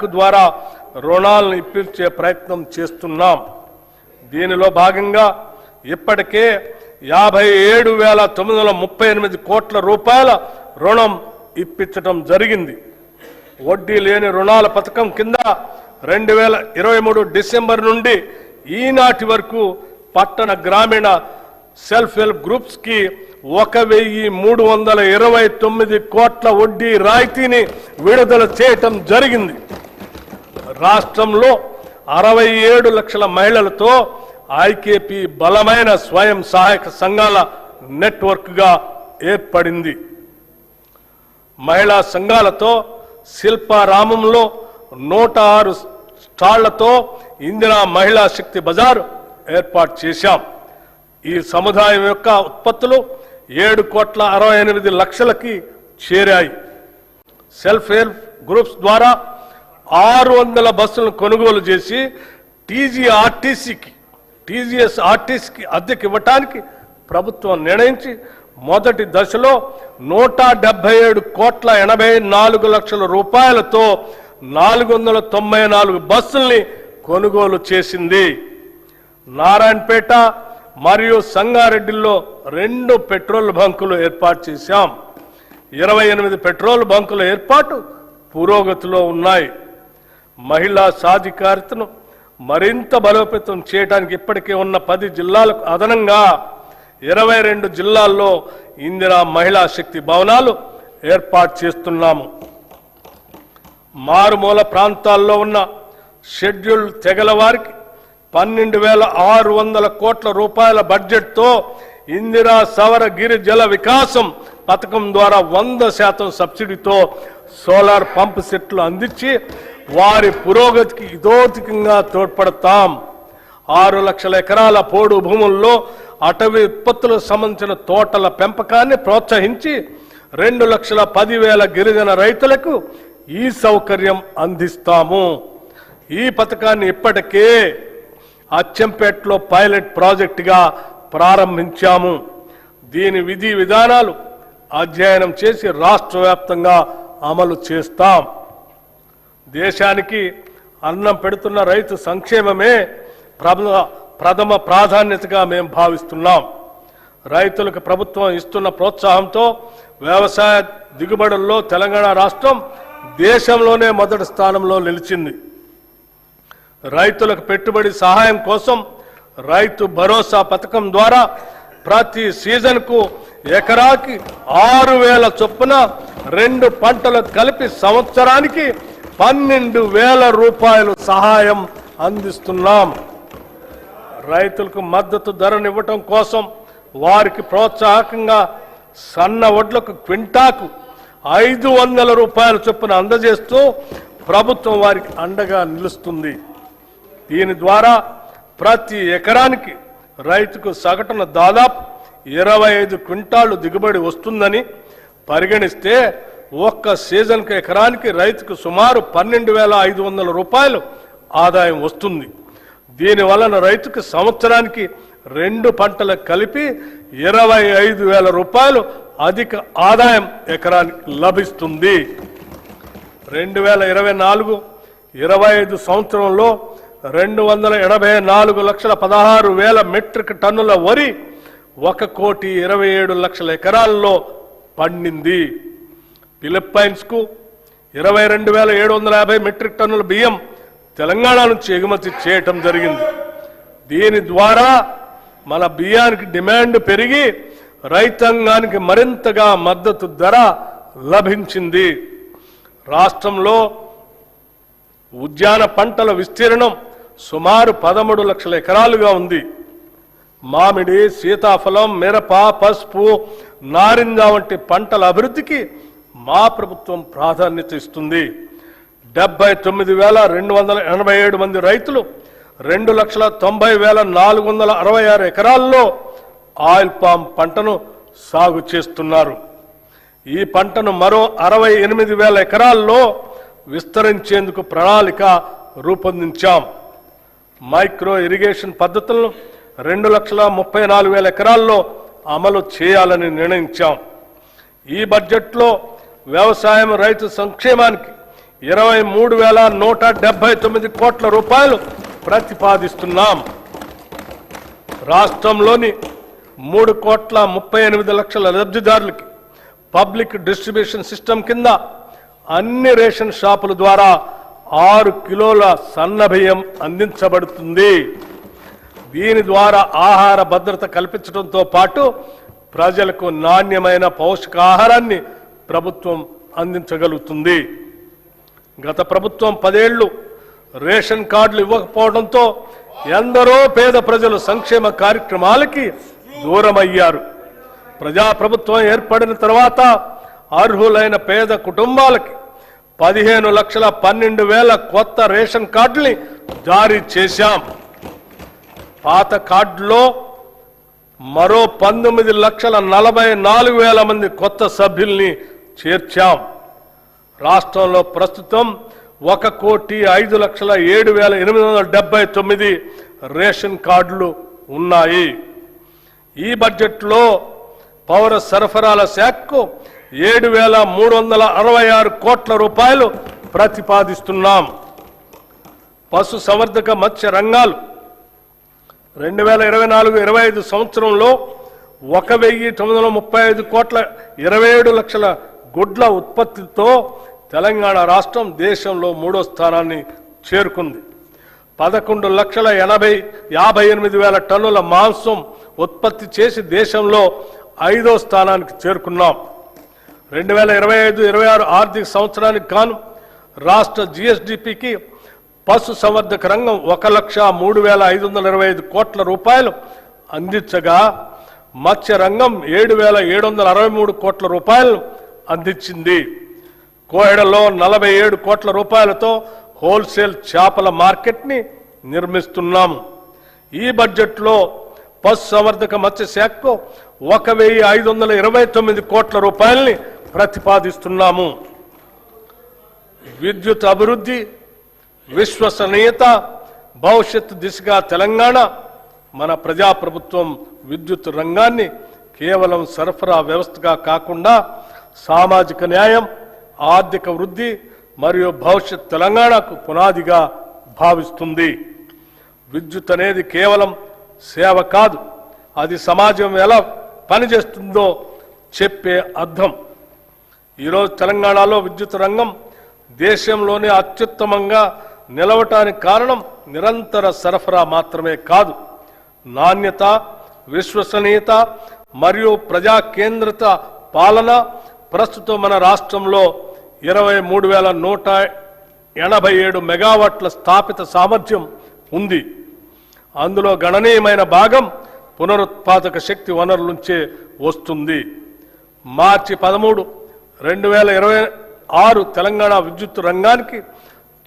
Bank ద్వారా రుణాలను ఇప్పించే ప్రయత్నం చేస్తున్నాం. దీనిలో భాగంగా ఇప్పటికే 57,938 కోట్ల రూపాయల రుణం ఇప్పించడం జరిగింది. వడ్డీ లేని రుణాల పథకం కింద 2023 డిసెంబర్ నుండి ఈనాటి వరకు పట్టణ గ్రామీణ సెల్ఫ్ హెల్ప్ గ్రూప్స్ కి 1,329 కోట్ల వడ్డీ రాయితీని విడుదల చేయటం జరిగింది. రాష్ట్రంలో 67 లక్షల మహిళలతో ఐకేపీ బలమైన స్వయం సహాయక సంఘాల నెట్వర్క్ గా ఏర్పడింది. మహిళా సంఘాలతో శిల్పారామంలో 106 స్టాళ్లతో ఇందిరా మహిళా శక్తి బజార్ ఏర్పాటు చేశాం. ఈ సముదాయం యొక్క ఉత్పత్తులు 7,68,00,000కి చేరాయి. సెల్ఫ్ హెల్ప్ గ్రూప్స్ ద్వారా 600 బస్సులను కొనుగోలు చేసి టీజీఎస్ ఆర్టీసీకి అద్దెకి ఇవ్వటానికి ప్రభుత్వం నిర్ణయించి మొదటి దశలో 177,84,00,000 రూపాయలతో 494 బస్సుల్ని కొనుగోలు చేసింది. నారాయణపేట మరియు సంగారెడ్డిలో 2 పెట్రోల్ బంకులు ఏర్పాటు చేశాం. 28 పెట్రోల్ బంకుల ఏర్పాటు పురోగతిలో ఉన్నాయి. మహిళా సాధికారితను మరింత బలోపేతం చేయడానికి ఇప్పటికే ఉన్న 10 జిల్లాలకు అదనంగా 22 జిల్లాల్లో ఇందిరా మహిళా శక్తి భవనాలు ఏర్పాటు చేస్తున్నాము. మారుమూల ప్రాంతాల్లో ఉన్న షెడ్యూల్ తెగల వారికి 12,600 కోట్ల రూపాయల బడ్జెట్తో ఇందిరా సవర గిరి జల వికాసం పథకం ద్వారా 100% సబ్సిడీతో సోలార్ పంప్ సెట్లు అందించి వారి పురోగతికి ఇదోతికంగా తోడ్పడతాం. 6 లక్షల ఎకరాల పోడు భూముల్లో అటవీ ఉత్పత్తులకు సంబంధించిన తోటల పెంపకాన్ని ప్రోత్సహించి 2,10,000 గిరిజన రైతులకు ఈ సౌకర్యం అందిస్తాము. ఈ పథకాన్ని ఇప్పటికే అచ్చంపేటలో పైలట్ ప్రాజెక్టుగా ప్రారంభించాము. దీని విధి విధానాలు అధ్యయనం చేసి రాష్ట్ర వ్యాప్తంగా అమలు చేస్తాం. దేశానికి అన్నం పెడుతున్న రైతు సంక్షేమమే ప్రథమ ప్రాధాన్యతగా మేము భావిస్తున్నాం. రైతులకు ప్రభుత్వం ఇస్తున్న ప్రోత్సాహంతో వ్యవసాయ దిగుబడుల్లో తెలంగాణ రాష్ట్రం దేశంలోనే మొదటి స్థానంలో నిలిచింది. రైతులకు పెట్టుబడి సహాయం కోసం రైతు భరోసా పథకం ద్వారా ప్రతి సీజన్కు ఎకరాకి 6,000 చొప్పున 2 పంటలు కలిపి సంవత్సరానికి 12,000 రూపాయలు సహాయం అందిస్తున్నాం. రైతులకు మద్దతు ధరనివ్వటం కోసం వారికి ప్రోత్సాహకంగా సన్న వడ్లకు క్వింటాకు 500 రూపాయల చొప్పున అందజేస్తూ ప్రభుత్వం వారికి అండగా నిలుస్తుంది. దీని ద్వారా ప్రతి ఎకరానికి రైతుకు సగటున దాదాపు 25 క్వింటాళ్లు దిగుబడి వస్తుందని పరిగణిస్తే ఒక్క సీజన్కు ఎకరానికి రైతుకు సుమారు 12,500 రూపాయలు ఆదాయం వస్తుంది. దీనివలన రైతుకు సంవత్సరానికి 2 పంటలు కలిపి 25,000 రూపాయలు అధిక ఆదాయం ఎకరానికి లభిస్తుంది. 2024-25 సంవత్సరంలో 284,16,000 మెట్రిక్ టన్నుల వరి 1,27,00,000 ఎకరాల్లో పండింది. ఫిలిప్పైన్స్ కు 22,750 మెట్రిక్ టన్నుల బియ్యం తెలంగాణ నుంచి ఎగుమతి చేయటం జరిగింది. దీని ద్వారా మన బియ్యానికి డిమాండ్ పెరిగి రైతాంగానికి మరింతగా మద్దతు ధర లభించింది. రాష్ట్రంలో ఉద్యాన పంటల విస్తీర్ణం సుమారు 13 లక్షల ఎకరాలుగా ఉంది. మామిడి, సీతాఫలం, మిరప, పసుపు, నారింజ వంటి పంటల అభివృద్ధికి మా ప్రభుత్వం ప్రాధాన్యత ఇస్తుంది. 79,287 మంది రైతులు 2,90,466 ఎకరాల్లో ఆయిల్ పామ్ పంటను సాగు చేస్తున్నారు. ఈ పంటను మరో 68,000 ఎకరాల్లో విస్తరించేందుకు ప్రణాళిక రూపొందించాం. మైక్రో ఇరిగేషన్ పద్ధతులను 2,34,000 ఎకరాల్లో అమలు చేయాలని నిర్ణయించాం. ఈ బడ్జెట్లో వ్యవసాయం రైతు సంక్షేమానికి 23,179 కోట్ల రూపాయలు ప్రతిపాదిస్తున్నాం. రాష్ట్రంలోని 3,38,00,000 లబ్ధిదారులకి పబ్లిక్ డిస్ట్రిబ్యూషన్ సిస్టమ్ కింద అన్ని రేషన్ షాపుల ద్వారా 6 కిలోల సన్నబియ్యం అందించబడుతుంది. దీని ద్వారా ఆహార భద్రత కల్పించడంతో పాటు ప్రజలకు నాణ్యమైన పౌష్టికాహారాన్ని ప్రభుత్వం అందించగలుగుతుంది. గత ప్రభుత్వం 10 ఏళ్లు రేషన్ కార్డులు ఇవ్వకపోవడంతో ఎందరో పేద ప్రజలు సంక్షేమ కార్యక్రమాలకి దూరమయ్యారు. ప్రజాప్రభుత్వం ఏర్పడిన తర్వాత అర్హులైన పేద కుటుంబాలకి 15,12,000 కొత్త రేషన్ కార్డుల్ని జారీ చేశాం. పాత కార్డులో మరో 19,44,000 మంది కొత్త సభ్యుల్ని చేర్చాం. రాష్ట్రంలో ప్రస్తుతం 1,05,07,879 రేషన్ కార్డులు ఉన్నాయి. ఈ బడ్జెట్లో పౌర సరఫరాల శాఖకు 7,366 కోట్ల రూపాయలు ప్రతిపాదిస్తున్నాం. పశు సంవర్ధక మత్స్య రంగాలు 2024-25 సంవత్సరంలో 1,935 కోట్ల 27 లక్షల గుడ్ల ఉత్పత్తితో తెలంగాణ రాష్ట్రం దేశంలో 3వ స్థానాన్ని చేరుకుంది. 11,58,000 టన్నుల మాంసం ఉత్పత్తి చేసి దేశంలో 5వ స్థానానికి చేరుకున్నాం. 2025-26 ఆర్థిక సంవత్సరానికి గాను రాష్ట్ర జిఎస్డిపికి పశు సంవర్ధక రంగం 1,03,525 కోట్ల రూపాయలు అందించగా మత్స్య రంగం 7,763 కోట్ల రూపాయలు అందించింది. కోహెడలో 47 కోట్ల రూపాయలతో హోల్సేల్ చేపల మార్కెట్ని నిర్మిస్తున్నాము. ఈ బడ్జెట్లో పశు సంవర్ధక మత్స్య శాఖకు 1,529 కోట్ల రూపాయల్ని ప్రతిపాదిస్తున్నాము. విద్యుత్ అభివృద్ధి, విశ్వసనీయత, భవిష్యత్తు దిశగా తెలంగాణ మన ప్రజాప్రభుత్వం విద్యుత్ రంగాన్ని కేవలం సరఫరా వ్యవస్థగా కాకుండా సామాజిక న్యాయం, ఆర్థిక వృద్ధి మరియు భవిష్యత్ తెలంగాణకు పునాదిగా భావిస్తుంది. విద్యుత్ అనేది కేవలం సేవ కాదు, అది సమాజం ఎలా పనిచేస్తుందో చెప్పే అర్థం. ఈరోజు తెలంగాణలో విద్యుత్ రంగం దేశంలోనే అత్యుత్తమంగా నిలవటానికి కారణం నిరంతర సరఫరా మాత్రమే కాదు, నాణ్యత, విశ్వసనీయత మరియు ప్రజా కేంద్రిత పాలన. ప్రస్తుతం మన రాష్ట్రంలో 23,187 మెగావాట్ల స్థాపిత సామర్థ్యం ఉంది. అందులో గణనీయమైన భాగం పునరుత్పాదక శక్తి వనరుల నుంచే వస్తుంది. మార్చి 13, 2026 తెలంగాణ విద్యుత్ రంగానికి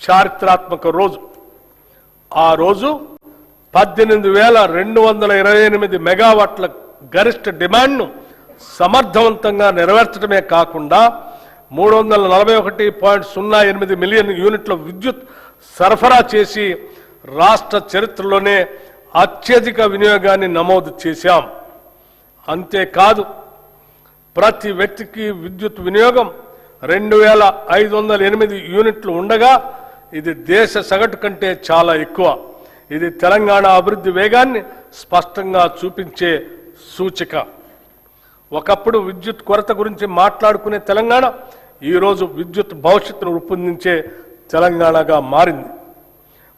చారిత్రాత్మక రోజు. ఆ రోజు 18,228 మెగావాట్ల గరిష్ట డిమాండ్ను సమర్థవంతంగా నెరవేర్చడమే కాకుండా 341.08 మిలియన్ యూనిట్ల విద్యుత్ సరఫరా చేసి రాష్ట్ర చరిత్రలోనే అత్యధిక వినియోగాన్ని నమోదు చేశాం. అంతేకాదు, ప్రతి వ్యక్తికి విద్యుత్ వినియోగం 2,508 యూనిట్లు ఉండగా ఇది దేశ సగటు కంటే చాలా ఎక్కువ. ఇది తెలంగాణ అభివృద్ధి వేగాన్ని స్పష్టంగా చూపించే సూచిక. ఒకప్పుడు విద్యుత్ కొరత గురించి మాట్లాడుకునే తెలంగాణ ఈరోజు విద్యుత్ భవిష్యత్తును రూపొందించే తెలంగాణగా మారింది.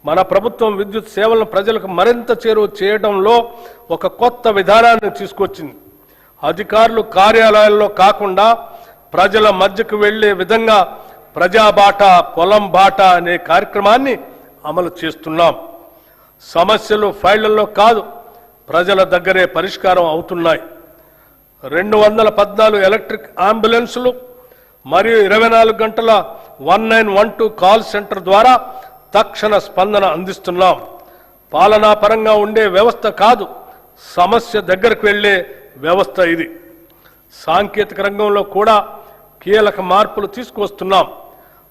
మన ప్రభుత్వం విద్యుత్ సేవలను ప్రజలకు మరింత చేరువ చేయడంలో ఒక కొత్త విధానాన్ని తీసుకొచ్చింది. అధికారులు కార్యాలయాల్లో కాకుండా ప్రజల మధ్యకు వెళ్లే విధంగా ప్రజాబాట, పొలం బాట అనే కార్యక్రమాన్ని అమలు చేస్తున్నాం. సమస్యలు ఫైళ్లలో కాదు, ప్రజల దగ్గరే పరిష్కారం అవుతున్నాయి. 214 ఎలక్ట్రిక్ అంబులెన్సులు మరియు 24 గంటల 1912 కాల్ సెంటర్ ద్వారా తక్షణ స్పందన అందిస్తున్నాం. పాలనా పరంగా ఉండే వ్యవస్థ కాదు, సమస్య దగ్గరకు వెళ్లే వ్యవస్థ ఇది. సాంకేతిక రంగంలో కూడా కీలక మార్పులు తీసుకువస్తున్నాం.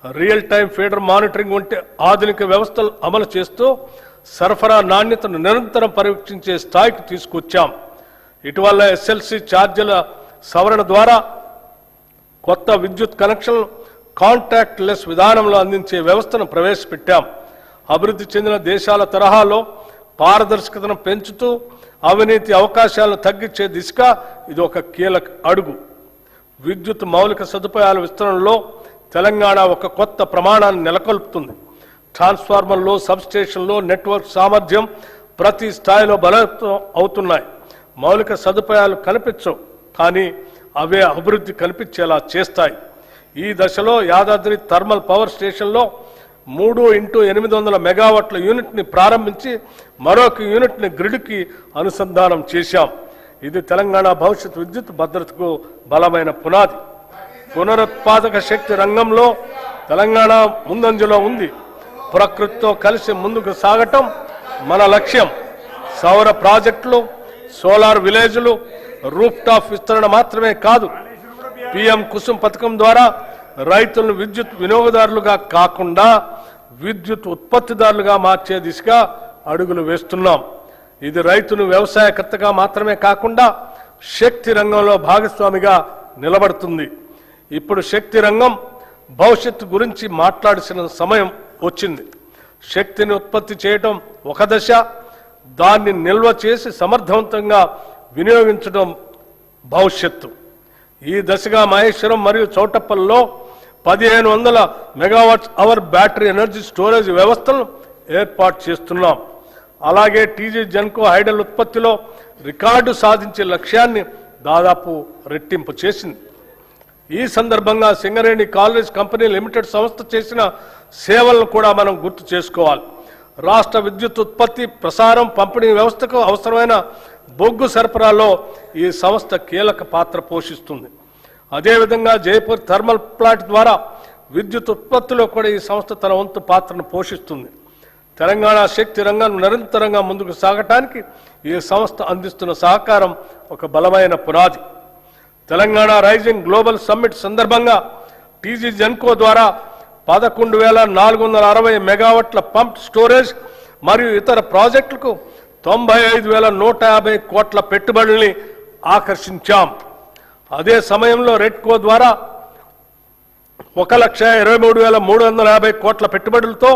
రియల్ టైం ఫీడర్ మానిటరింగ్ వంటి ఆధునిక వ్యవస్థలు అమలు చేస్తూ సరఫరా నాణ్యతను నిరంతరం పరీక్షించే స్థాయికి తీసుకొచ్చాం. ఇటీవల ఎస్ఎల్సి ఛార్జీల సవరణ ద్వారా కొత్త విద్యుత్ కనెక్షన్లు కాంటాక్ట్ లెస్ విధానంలో అందించే వ్యవస్థను ప్రవేశపెట్టాం. అభివృద్ధి చెందిన దేశాల తరహాలో పారదర్శకతను పెంచుతూ అవినీతి అవకాశాలను తగ్గించే దిశగా ఇది ఒక కీలక అడుగు. విద్యుత్ మౌలిక సదుపాయాల విస్తరణలో తెలంగాణ ఒక కొత్త ప్రమాణాన్ని నెలకొల్పుతుంది. ట్రాన్స్ఫార్మర్లు, సబ్స్టేషన్లు, నెట్వర్క్ సామర్థ్యం ప్రతి స్థాయిలో బలోపేతం అవుతున్నాయి. మౌలిక సదుపాయాలు కనిపించవు, కానీ అవే అభివృద్ధి కనిపించేలా చేస్తాయి. ఈ దశలో యాదాద్రి థర్మల్ పవర్ స్టేషన్లో 3x800 మెగావాట్ల యూనిట్ని ప్రారంభించి మరొక యూనిట్ని గ్రిడ్కి అనుసంధానం చేశాం. ఇది తెలంగాణ భవిష్యత్ విద్యుత్ భద్రతకు బలమైన పునాది. పునరుత్పాదక శక్తి రంగంలో తెలంగాణ ముందంజలో ఉంది. ప్రకృతితో కలిసి ముందుకు సాగటం మన లక్ష్యం. సౌర ప్రాజెక్టులు, సోలార్ విలేజ్లు, రూఫ్ టాప్ విస్తరణ మాత్రమే కాదు, PM కుసుమ్ పథకం ద్వారా రైతులను విద్యుత్ వినియోగదారులుగా కాకుండా విద్యుత్ ఉత్పత్తిదారులుగా మార్చే దిశగా అడుగులు వేస్తున్నాం. ఇది రైతును వ్యవసాయకర్తగా మాత్రమే కాకుండా శక్తి రంగంలో భాగస్వామిగా నిలబడుతుంది. ఇప్పుడు శక్తి రంగం భవిష్యత్తు గురించి మాట్లాడాల్సిన సమయం వచ్చింది. శక్తిని ఉత్పత్తి చేయడం ఒక దశ, దాన్ని నిల్వ చేసి సమర్థవంతంగా వినియోగించడం భవిష్యత్తు. ఈ దశగా మహేశ్వరం మరియు చౌటప్పల్లో 1500 megawatts hour battery energy storage వ్యవస్థలను ఏర్పాటు చేస్తున్నాం. అలాగే టీజీ జెన్కో హైడల్ ఉత్పత్తిలో రికార్డు సాధించే లక్ష్యాన్ని దాదాపు రెట్టింపు చేసింది. ఈ సందర్భంగా సింగరేణి కాలేజ్ కంపెనీ లిమిటెడ్ సంస్థ చేసిన సేవలను కూడా మనం గుర్తు చేసుకోవాలి. రాష్ట్ర విద్యుత్ ఉత్పత్తి, ప్రసారం, పంపిణీ వ్యవస్థకు అవసరమైన బొగ్గు సరఫరాలో ఈ సంస్థ కీలక పాత్ర పోషిస్తుంది. అదేవిధంగా జైపూర్ థర్మల్ ప్లాంట్ ద్వారా విద్యుత్ ఉత్పత్తిలో కూడా ఈ సంస్థ తన వంతు పాత్రను పోషిస్తుంది. తెలంగాణ శక్తి రంగం నిరంతరంగా ముందుకు సాగటానికి ఈ సంస్థ అందిస్తున్న సహకారం ఒక బలమైన పునాది. తెలంగాణ రైజింగ్ గ్లోబల్ సమ్మిట్ సందర్భంగా టీజీ జెన్కో ద్వారా 11,460 మెగావాట్ల పంప్ స్టోరేజ్ మరియు ఇతర ప్రాజెక్టులకు 95,150 కోట్ల పెట్టుబడుల్ని ఆకర్షించాం. అదే సమయంలో రెడ్కో ద్వారా 1,23,350 కోట్ల పెట్టుబడులతో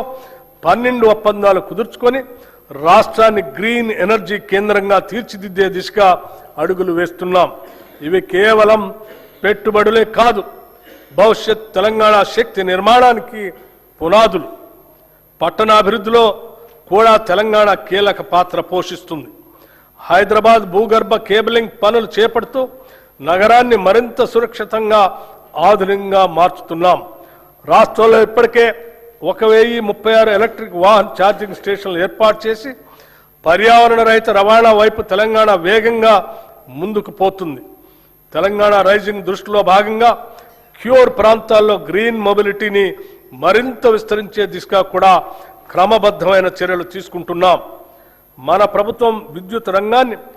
12 ఒప్పందాలు కుదుర్చుకొని రాష్ట్రాన్ని గ్రీన్ ఎనర్జీ కేంద్రంగా తీర్చిదిద్దే దిశగా అడుగులు వేస్తున్నాం. ఇవి కేవలం పెట్టుబడులే కాదు, భవిష్యత్ తెలంగాణ శక్తి నిర్మాణానికి పునాదులు. పట్టణాభివృద్ధిలో కూడా తెలంగాణ కీలక పాత్ర పోషిస్తుంది. హైదరాబాద్ భూగర్భ కేబులింగ్ పనులు చేపడుతూ నగరాన్ని మరింత సురక్షితంగా, ఆధునికంగా మార్చుతున్నాం. రాష్ట్రంలో ఇప్పటికే 1036 ఎలక్ట్రిక్ వాహన్ ఛార్జింగ్ స్టేషన్లు ఏర్పాటు చేసి పర్యావరణ రహిత రవాణా వైపు తెలంగాణ వేగంగా ముందుకు పోతుంది. తెలంగాణ రైజింగ్ దృష్టిలో భాగంగా క్యూర్ ప్రాంతాల్లో గ్రీన్ మొబిలిటీని మరింత విస్తరించే దిశగా కూడా క్రమబద్ధమైన చర్యలు తీసుకుంటున్నాం. మన ప్రభుత్వం విద్యుత్ రంగాన్ని